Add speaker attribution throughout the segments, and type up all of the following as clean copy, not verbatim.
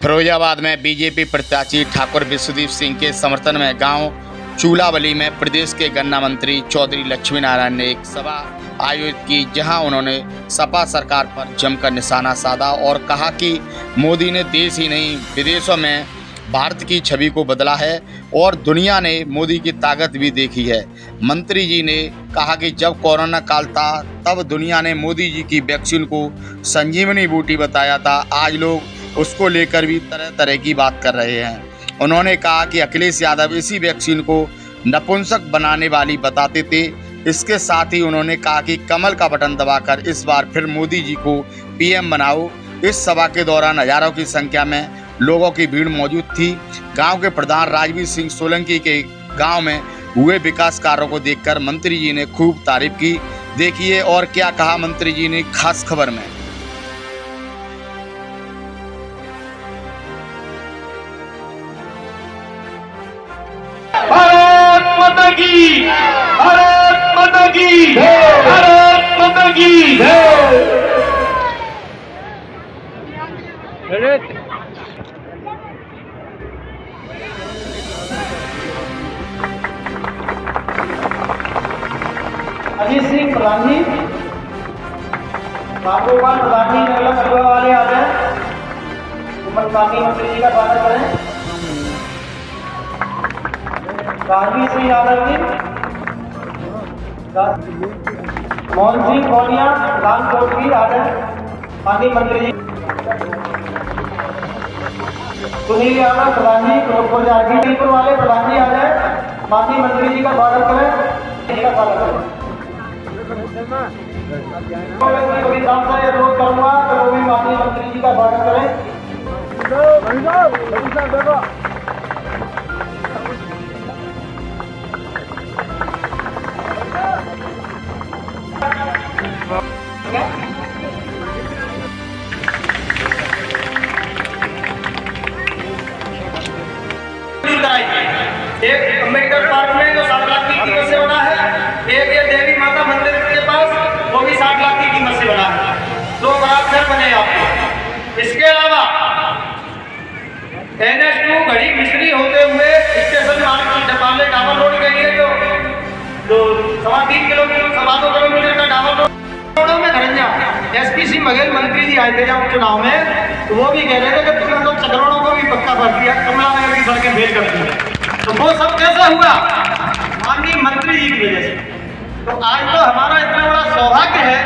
Speaker 1: फिरोजाबाद में बीजेपी प्रत्याशी ठाकुर विश्वदीप सिंह के समर्थन में गांव चूलावली में प्रदेश के गन्ना मंत्री चौधरी लक्ष्मी नारायण ने एक सभा आयोजित की, जहां उन्होंने सपा सरकार पर जमकर निशाना साधा और कहा कि मोदी ने देश ही नहीं विदेशों में भारत की छवि को बदला है और दुनिया ने मोदी की ताकत भी देखी है। मंत्री जी ने कहा कि जब कोरोना काल था तब दुनिया ने मोदी जी की वैक्सीन को संजीवनी बूटी बताया था। आज लोग उसको लेकर भी तरह तरह की बात कर रहे हैं। उन्होंने कहा कि अखिलेश यादव इसी वैक्सीन को नपुंसक बनाने वाली बताते थे। इसके साथ ही उन्होंने कहा कि कमल का बटन दबाकर इस बार फिर मोदी जी को पीएम बनाओ। इस सभा के दौरान हजारों की संख्या में लोगों की भीड़ मौजूद थी। गांव के प्रधान राजवीर सिंह सोलंकी के गांव में हुए विकास कार्यों को देखकर मंत्री जी ने खूब तारीफ की। देखिए और क्या कहा मंत्री जी ने खास खबर में।
Speaker 2: भारत माता की, भारत माता की, भारत माता की जय।
Speaker 3: अजीत सिंह प्रधान जी, रामगोपाल प्रधान जी, नगला कटवा वाले आ जाए। उमर कामी मंत्री जी का स्वागत करें। राजवीर सिंह यादव जी, मोहन सिंह कोनिया लालकोट की आ जाए। माननीय मंत्री जी सुनील यादव प्रधान जी, फिरोजपुर जागीरपुर वाले प्रधान जी आ जाए। माननीय मंत्री जी का स्वागत करें। अनुरोध करूंगा तो वो भी माननीय मंत्री जी का स्वागत करें। एक अम्बेडकर पार्क में जो 7 लाख की कीमत से बना है, एक ये देवी माता मंदिर के पास वो भी 60 लाख की कीमत से बना है। 2 बराबर घर बने आपको। इसके अलावा NH2 घड़ी मिश्री होते हुए स्टेशन मार्ग की डबाले डामर रोड के लिए जो 3.25 किलोमीटर 2 किलोमीटर का डामर रोड में धरंजा SP सिंह बघेल मंत्री जी आए थे जब चुनाव में, तो वो भी कह रहे थे कि तुमने तो चकरोड़ों को भी पक्का कर दिया, कमला नगर की सड़कें फेल कर दी। तो वो सब कैसे हुआ? माननीय मंत्री जी की वजह से। तो आज तो हमारा इतना बड़ा सौभाग्य है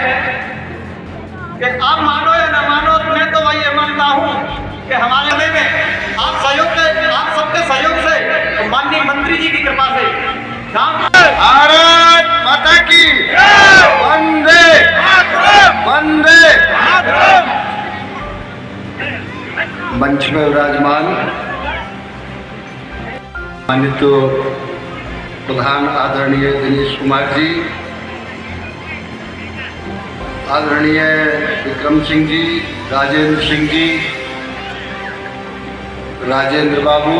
Speaker 3: कि आप मानो या न मानो, मैं तो वही मानता हूँ कि हमारे में आप सहयोग से, आप सबके सहयोग से, तो माननीय मंत्री जी की कृपा से
Speaker 2: भारत माता की वंदे वंदे।
Speaker 4: मंच में विराजमान माननीय प्रधान आदरणीय दिनेश कुमार जी, आदरणीय विक्रम सिंह जी, राजेंद्र सिंह जी, राजेंद्र बाबू,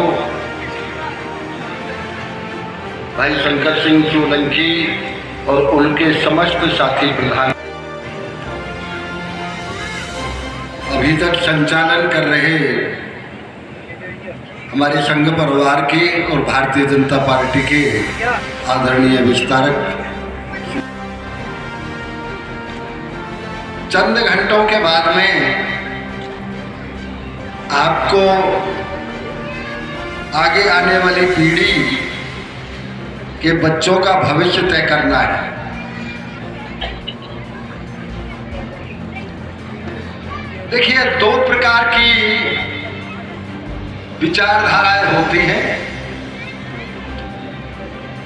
Speaker 4: भाई शंकर सिंह सोलंकी और उनके समस्त साथी प्रधान, अभी तक संचालन कर रहे हमारे संघ परिवार के और भारतीय जनता पार्टी के आदरणीय विस्तारक। चंद घंटों के बाद में आपको आगे आने वाली पीढ़ी के बच्चों का भविष्य तय करना है। देखिए, 2 प्रकार की विचारधाराएं होती हैं।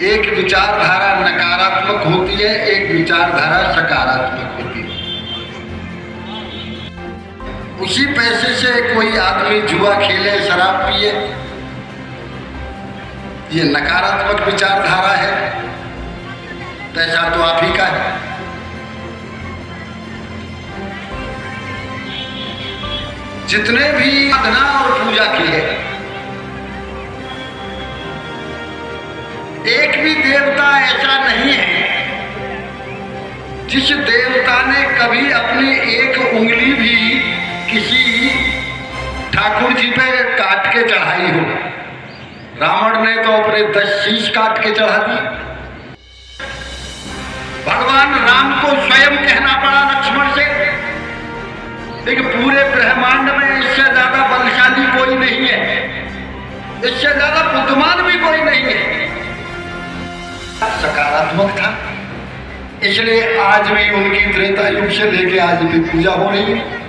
Speaker 4: एक विचारधारा नकारात्मक होती है, एक विचारधारा सकारात्मक होती है। उसी पैसे से कोई आदमी जुआ खेले, शराब पिए, ये नकारात्मक विचारधारा है। पैसा तो आप ही का है। जितने भी साधना और पूजा की है, एक भी देवता ऐसा नहीं है जिस देवता ने कभी अपनी एक उंगली भी किसी ठाकुर जी पे काट के चढ़ाई हो। रावण ने तो अपने 10 शीश काट के चढ़ा दी। भगवान राम को स्वयं कहना पड़ा लक्ष्मण से, लेकिन पूरे ब्रह्मांड में इससे ज्यादा बलशाली कोई नहीं है, इससे ज्यादा बुद्धिमान भी कोई नहीं है। सकारात्मक था, इसलिए आज भी उनकी त्रेता युग से लेके आज भी पूजा हो रही है।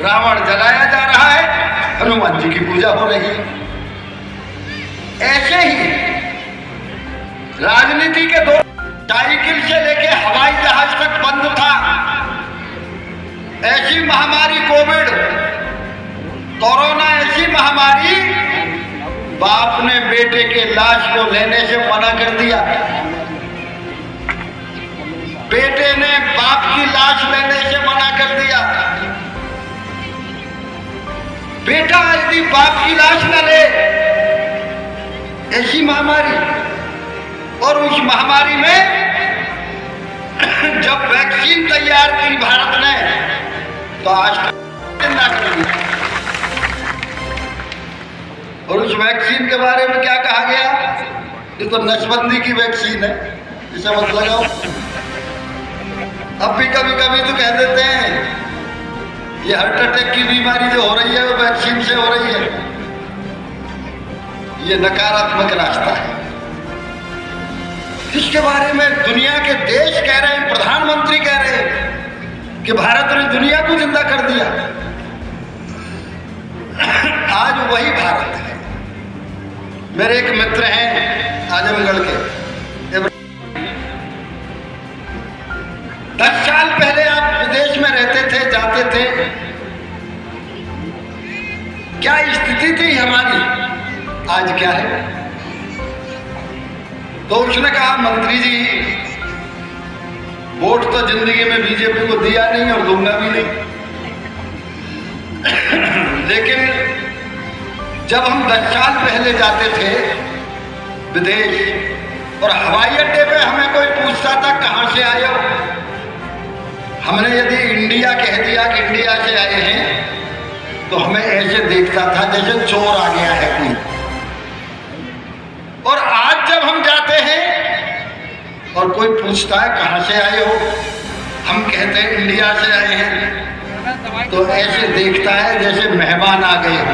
Speaker 4: रावण जलाया जा रहा है, हनुमान जी की पूजा हो रही है। ऐसे ही राजनीति के दो साइकिल से लेके हवाई जहाज तक बंद था। ऐसी महामारी कोविड कोरोना, ऐसी महामारी बाप ने बेटे के लाश को लेने से मना कर दिया, बेटे ने बाप की लाश लेने से मना कर दिया। बेटा यदि बाप की लाश न ले, ऐसी महामारी, और उस महामारी में जब वैक्सीन तैयार की भारत ने, तो आज और उस वैक्सीन के बारे में क्या कहा गया? ये तो नसबंदी की वैक्सीन है, इसे मत लगाओ। अब भी कभी कभी तो कह देते हैं ये हार्ट अटैक की बीमारी जो हो रही है वो वैक्सीन से हो रही है। ये नकारात्मक रास्ता है, जिसके बारे में दुनिया के देश कह रहे हैं, प्रधानमंत्री कह रहे हैं कि भारत ने दुनिया को जिंदा कर दिया। आज वही भारत है। मेरे एक मित्र हैं आजमगढ़ के, 10 साल पहले आप विदेश में रहते थे, जाते थे, क्या स्थिति थी हमारी, आज क्या है? तो उसने कहा, मंत्री जी वोट तो जिंदगी में बीजेपी को दिया नहीं और दूंगा भी नहीं, लेकिन जब हम 10 साल पहले जाते थे विदेश और हवाई अड्डे पे हमें कोई पूछता था कहां से आए हो, हमने यदि इंडिया कह दिया कि इंडिया से आए हैं, तो हमें ऐसे देखता था जैसे चोर आ गया है कोई। और आज जब हम जाते हैं और कोई पूछता है कहां से आए हो, हम कहते हैं इंडिया से आए हैं, तो ऐसे देखता है जैसे मेहमान आ गए हो।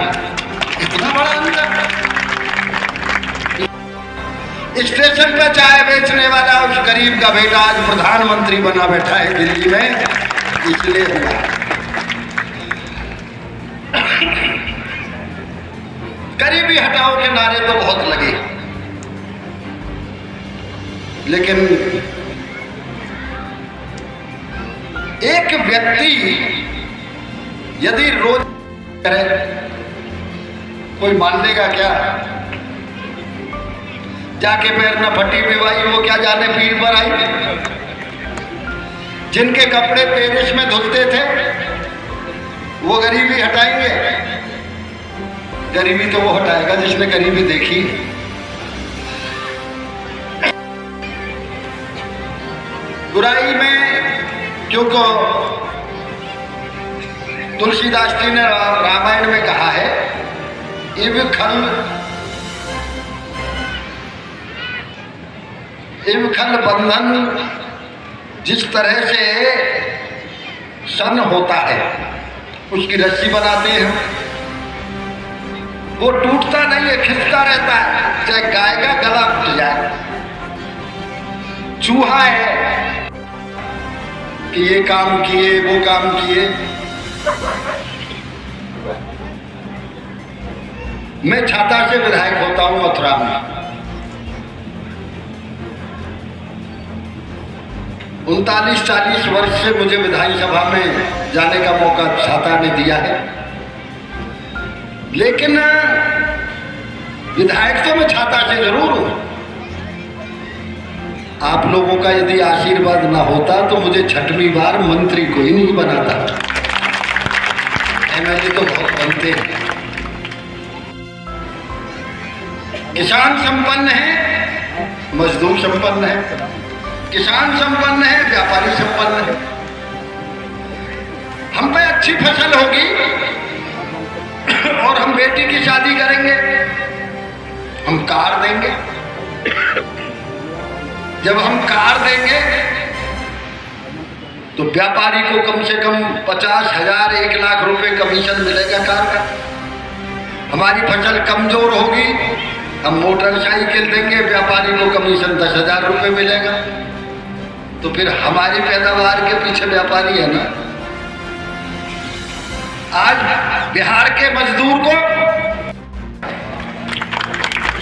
Speaker 4: इतना बड़ा अंतर। स्टेशन पर चाय बेचने वाला उस गरीब का बेटा आज प्रधानमंत्री बना बैठा है दिल्ली में, इसलिए हुआ। गरीबी हटाओ के नारे तो बहुत लगे, लेकिन एक व्यक्ति यदि रोज करे, कोई मान लेगा क्या? जाके पैर न फटी पिवाई, वो क्या जाने पीर पर आई। जिनके कपड़े पेरिस में धुलते थे वो गरीबी हटाएंगे? गरीबी तो वो हटाएगा जिसने गरीबी देखी। बुराई में क्योंकि तुलसीदास जी ने रामायण में कहा है, इव खल बंधन, जिस तरह से सन होता है उसकी रस्सी बनाते हैं, वो टूटता नहीं है, खिंचता रहता है, चाहे गाय का गला फट जाए। चूहा है कि ये काम किए वो काम किए। मैं छाता से विधायक होता हूं मथुरा में, 39-40 वर्ष से मुझे विधानसभा में जाने का मौका छाता ने दिया है, लेकिन विधायक तो मैं छाता से जरूर हूं। आप लोगों का यदि आशीर्वाद ना होता तो मुझे 6वीं बार मंत्री को ही नहीं बनाता। एमएलए तो बहुत बनते हैं। किसान संपन्न है, मजदूर संपन्न है, किसान संपन्न है, व्यापारी संपन्न है। हम पे अच्छी फसल होगी शादी करेंगे, हम कार देंगे। जब हम कार देंगे तो व्यापारी को कम से कम 50,000 1 लाख रुपए कमीशन मिलेगा कार का। हमारी फसल कमजोर होगी, हम मोटरसाइकिल देंगे, व्यापारी को कमीशन 10,000 रुपए मिलेगा। तो फिर हमारी पैदावार के पीछे व्यापारी है ना। आज बिहार के मजदूर को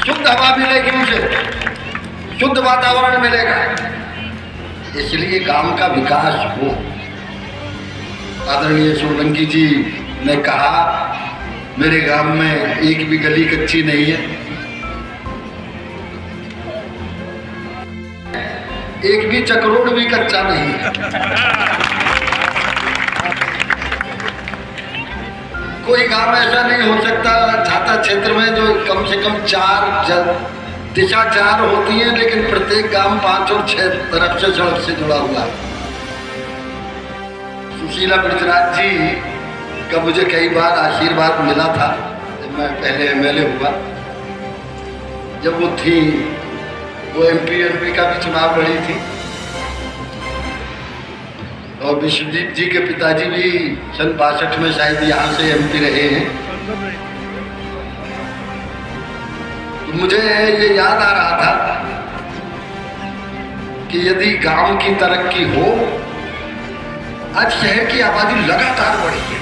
Speaker 4: शुद्ध हवा मिलेगी, उसे शुद्ध वातावरण मिलेगा, इसलिए गांव का विकास हो। आदरणीय सोलंकी जी ने कहा मेरे गांव में एक भी गली कच्ची नहीं है, एक भी चक्रोड भी कच्चा नहीं है। कोई गांव ऐसा नहीं हो सकता झाता क्षेत्र में जो कम से कम 4 दिशा 4 होती है, लेकिन प्रत्येक गांव 5 और 6 तरफ से सड़क से जुड़ा हुआ है। सुशीला बृजराज जी का मुझे कई बार आशीर्वाद मिला था जब मैं पहले MLA हुआ। जब वो थी, वो MP का भी चुनाव लड़ी थी, और विश्वजीत जी के पिताजी भी सन 62 में शायद यहाँ से MP रहे हैं। तो मुझे ये याद आ रहा था कि यदि गांव की तरक्की हो, आज शहर की आबादी लगातार बढ़ी है।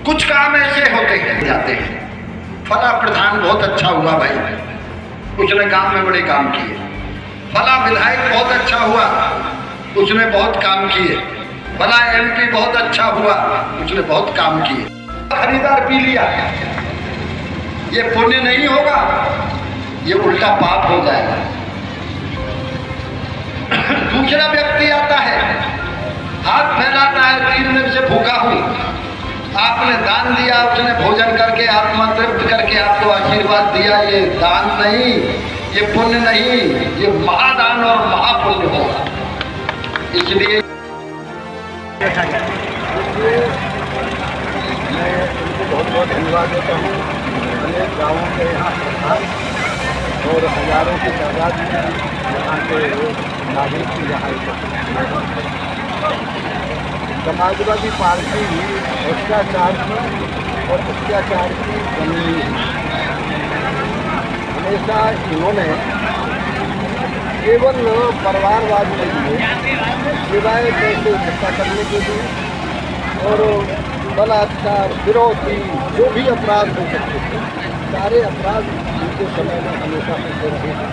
Speaker 4: कुछ काम ऐसे होते हैं जाते हैं, फला प्रधान बहुत अच्छा हुआ भाई, उसने गांव में बड़े काम किए। फला विधायक बहुत अच्छा हुआ, उसने बहुत काम किए। फला MP बहुत अच्छा हुआ, उसने बहुत काम किए। खरीदार पी लिया, ये पुण्य नहीं होगा, ये उल्टा पाप हो जाएगा। दूसरा व्यक्ति आता है, हाथ फैलाता है, 3 दिन से भूखा हूं, आपने दान दिया, उसने भोजन करके आत्मा तृप्त करके आपको आशीर्वाद दिया। ये दान नहीं, ये पुण्य नहीं, ये महादान और महापुण्य होगा। इसलिए मैं उनको बहुत बहुत धन्यवाद देता हूँ। अनेक गाँवों के यहाँ और हजारों की तादाद में यहाँ के नागरिक की यहाँ समाजवादी पार्टी भ्रष्टाचार की और अत्याचार की बनी है। हमेशा इन्होंने केवल परिवारवाद के लिए, सिवाय पैसे इकट्ठा करने के लिए और बलात्कार, विरोधी जो भी अपराध हो सकते थे, सारे अपराध उनके समय में हमेशा होते रहे हैं।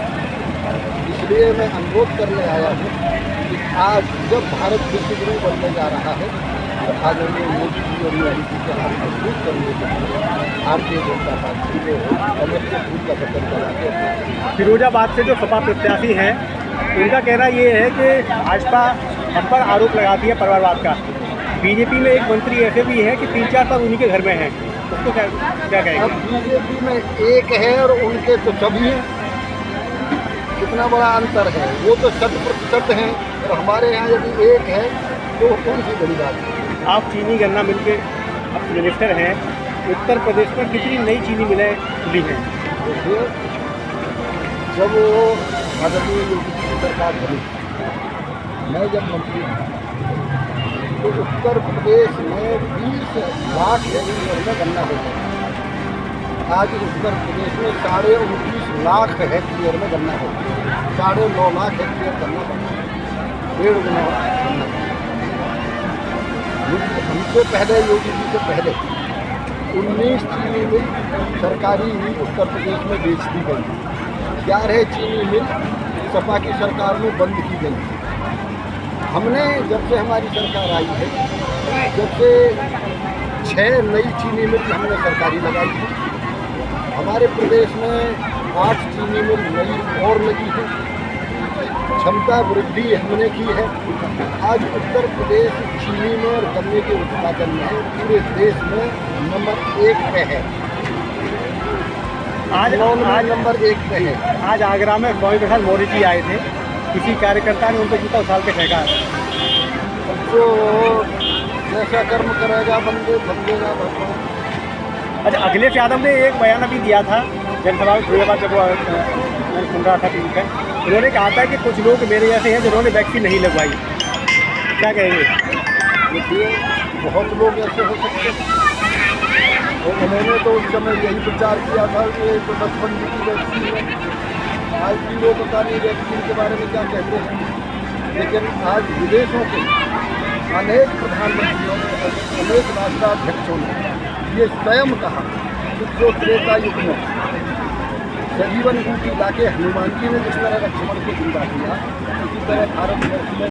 Speaker 4: इसलिए मैं अनुरोध करने आया हूँ कि आज जब भारत विश्वगुरु बनने जा रहा है, तो आदरणीय मोदी जी और योगी जी के हाथ मजबूत करने के लिए भारतीय जनता पार्टी ने कमर के फूल का गठन करा के
Speaker 5: फिरोजाबाद से जो सपा प्रत्याशी हैं, उनका कहना ये है कि भाजपा हम पर आरोप लगाती है परिवारवाद का। बीजेपी में एक मंत्री ऐसे भी हैं कि 3-4 साल उन्हीं के घर में हैं, उसको क्या कहेंगे?
Speaker 4: अब बीजेपी में एक है और उनके तो सभी हैं, कितना बड़ा अंतर है। वो तो 100% हैं और हमारे यहाँ यदि एक है तो कौन सी बड़ी बात है।
Speaker 5: आप चीनी गन्ना मिल के अब मिनिस्टर हैं, उत्तर प्रदेश में कितनी नई चीनी मिलें खुली हैं?
Speaker 4: देखिए, जब वो आदरणीय योगी जी की सरकार बनी, मैं जब मंत्री था, तो उत्तर प्रदेश में 20 लाख हेक्टेयर में गन्ना होता है। आज उत्तर प्रदेश में 29.5 लाख हेक्टेयर में गन्ना होता है। 9.5 लाख हेक्टेयर गन्ना होता है, 1.5 गुना गन्ना। हमसे पहले, योगी जी से पहले 19 चीनी मिल सरकारी ही उत्तर प्रदेश में बेच दी गई। 11 चीनी मिल सपा की सरकार में बंद की गई। हमने जब से हमारी सरकार आई है, जब से 6 नई चीनी मिल हमने सरकारी लगाई है। हमारे प्रदेश में 8 चीनी मिल नई और लगी है। क्षमता वृद्धि हमने की है। आज उत्तर प्रदेश चीनी में और गन्ने के उत्पादन में पूरे देश में नंबर 1 पे है। आज नंबर 1 पे है।
Speaker 5: आज आगरा में स्वामी प्रसाद मौर्य जी आए थे, किसी कार्यकर्ता ने उनको जूता उछाल के फेंका।
Speaker 4: तो जैसा कर्म करेगा बंदेगा भगवान।
Speaker 5: अच्छा, अखिलेश यादव ने एक बयान अभी दिया था जनसभा में थोड़ी बार, जब मैं सुन रहा था टीवी पे, उन्होंने कहा था कि कुछ लोग मेरे जैसे हैं जिन्होंने वैक्सीन नहीं लगवाई। क्या कहेंगे?
Speaker 4: देखिए, बहुत लोग ऐसे हो सकते हैं, और उन्होंने तो उस समय यही प्रचार किया था कि ये तो 10 बंदी की वैक्सीन है। आज भी लोग पता नहीं वैक्सीन के बारे में क्या कहते हैं, लेकिन आज विदेशों के अनेक प्रधानमंत्रियों ने, अनेक राष्ट्राध्यक्षों ने ये स्वयं कहा कि जो त्रेता युग में सजीवन बूटी लाके हनुमान जी ने जिस तरह लक्ष्मण को जिंदा किया, इसी तरह भारतवर्ष में